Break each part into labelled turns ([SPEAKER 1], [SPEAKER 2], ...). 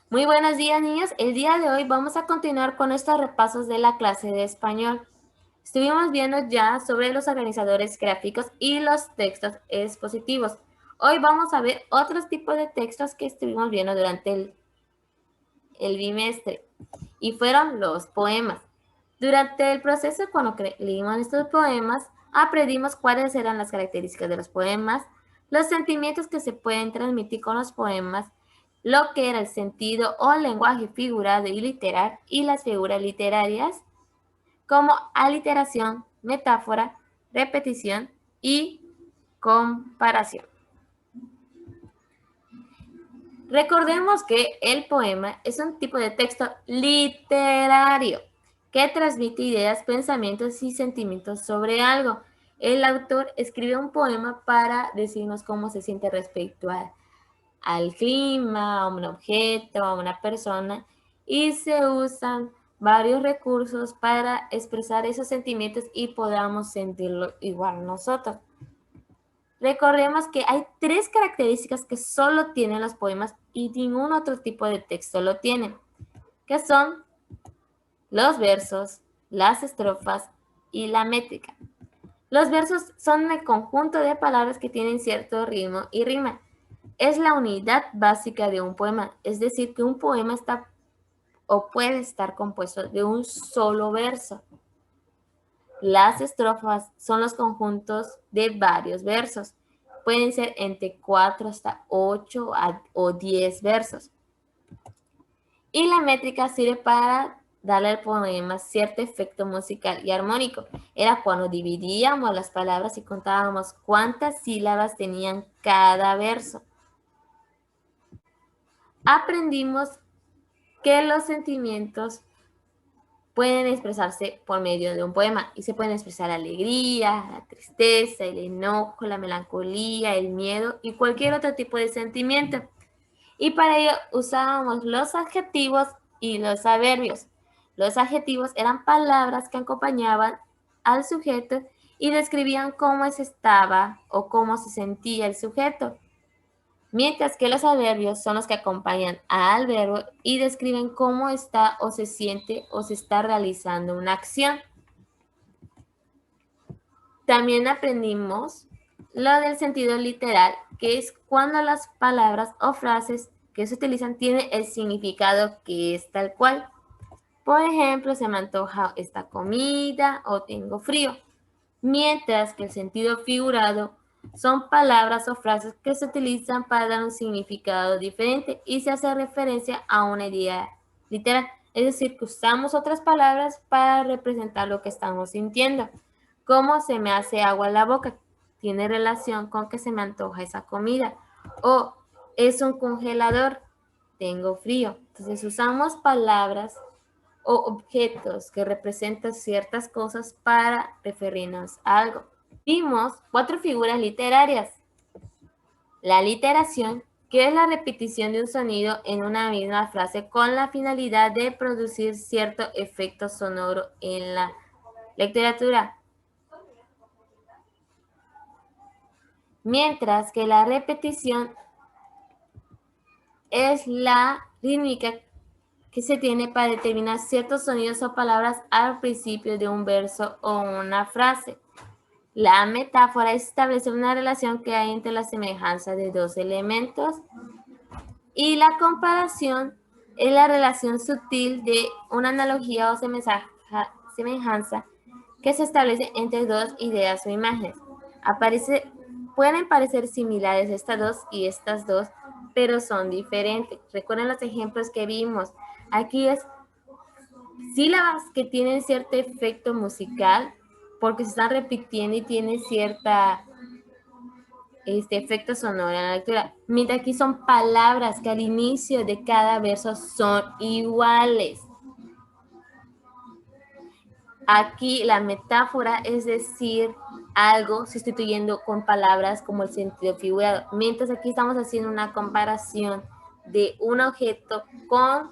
[SPEAKER 1] Muy buenos días, niños. El día de hoy vamos a continuar con estos repasos de la clase de español. Estuvimos viendo ya sobre los organizadores gráficos y los textos expositivos. Hoy vamos a ver otros tipos de textos que estuvimos viendo durante el bimestre y fueron los poemas. Durante el proceso, cuando leímos estos poemas, aprendimos cuáles eran las características de los poemas, los sentimientos que se pueden transmitir con los poemas, lo que era el sentido o lenguaje figurado y literal y las figuras literarias, como aliteración, metáfora, repetición y comparación. Recordemos que el poema es un tipo de texto literario que transmite ideas, pensamientos y sentimientos sobre algo. El autor escribe un poema para decirnos cómo se siente respecto al clima, a un objeto, a una persona, y se usan varios recursos para expresar esos sentimientos y podamos sentirlo igual nosotros. Recordemos que hay tres características que solo tienen los poemas y ningún otro tipo de texto lo tiene, que son los versos, las estrofas y la métrica. Los versos son el conjunto de palabras que tienen cierto ritmo y rima. Es la unidad básica de un poema, es decir, que un poema está o puede estar compuesto de un solo verso. Las estrofas son los conjuntos de varios versos. Pueden ser entre 4 hasta 8 o 10 versos. Y la métrica sirve para darle al poema cierto efecto musical y armónico. Era cuando dividíamos las palabras y contábamos cuántas sílabas tenían cada verso. Aprendimos que los sentimientos pueden expresarse por medio de un poema y se pueden expresar la alegría, la tristeza, el enojo, la melancolía, el miedo y cualquier otro tipo de sentimiento. Y para ello usábamos los adjetivos y los adverbios. Los adjetivos eran palabras que acompañaban al sujeto y describían cómo estaba o cómo se sentía el sujeto, mientras que los adverbios son los que acompañan al verbo y describen cómo está o se siente o se está realizando una acción. También aprendimos lo del sentido literal, que es cuando las palabras o frases que se utilizan tienen el significado que es tal cual. Por ejemplo, se me antoja esta comida o tengo frío. Mientras que el sentido figurado son palabras o frases que se utilizan para dar un significado diferente y se hace referencia a una idea literal. Es decir, que usamos otras palabras para representar lo que estamos sintiendo. Como se me hace agua en la boca, tiene relación con que se me antoja esa comida. O es un congelador, tengo frío. Entonces usamos palabras o objetos que representan ciertas cosas para referirnos a algo. Vimos 4 figuras literarias. La literación, que es la repetición de un sonido en una misma frase con la finalidad de producir cierto efecto sonoro en la literatura. Mientras que la repetición es la rítmica que se tiene para determinar ciertos sonidos o palabras al principio de un verso o una frase. La metáfora es establecer una relación que hay entre la semejanza de dos elementos y la comparación es la relación sutil de una analogía o semejanza que se establece entre dos ideas o imágenes. Pueden parecer similares estas dos y estas dos, pero son diferentes. Recuerden los ejemplos que vimos. Aquí es sílabas que tienen cierto efecto musical porque se están repitiendo y tienen cierta efecto sonoro en la lectura. Mientras aquí son palabras que al inicio de cada verso son iguales. Aquí la metáfora es decir algo sustituyendo con palabras como el sentido figurado. Mientras aquí estamos haciendo una comparación de un objeto con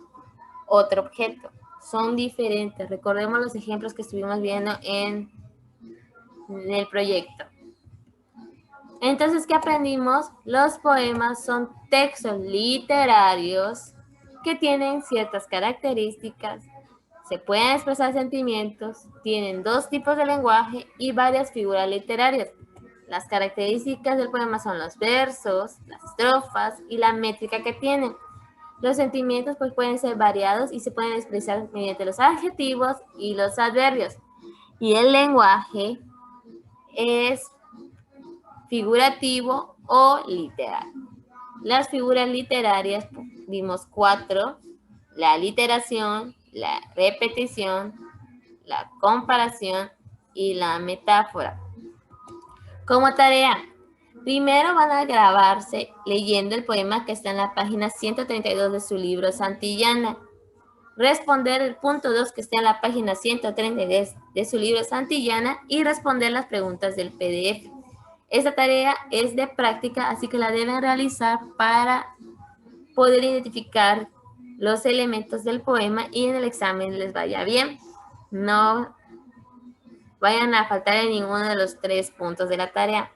[SPEAKER 1] otro objeto. Son diferentes. Recordemos los ejemplos que estuvimos viendo en el proyecto. Entonces, ¿qué aprendimos? Los poemas son textos literarios que tienen ciertas características, se pueden expresar sentimientos, tienen dos tipos de lenguaje y varias figuras literarias. Las características del poema son los versos, las estrofas y la métrica que tienen. Los sentimientos pues, pueden ser variados y se pueden expresar mediante los adjetivos y los adverbios. Y el lenguaje es figurativo o literal. Las figuras literarias, vimos 4, la aliteración, la repetición, la comparación y la metáfora. Como tarea, primero van a grabarse leyendo el poema que está en la página 132 de su libro Santillana. Responder el punto 2 que está en la página 133 de su libro Santillana y responder las preguntas del PDF. Esta tarea es de práctica, así que la deben realizar para poder identificar los elementos del poema y en el examen les vaya bien. No vayan a faltar en ninguno de los 3 puntos de la tarea.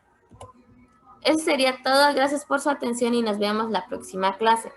[SPEAKER 1] Eso sería todo. Gracias por su atención y nos vemos la próxima clase.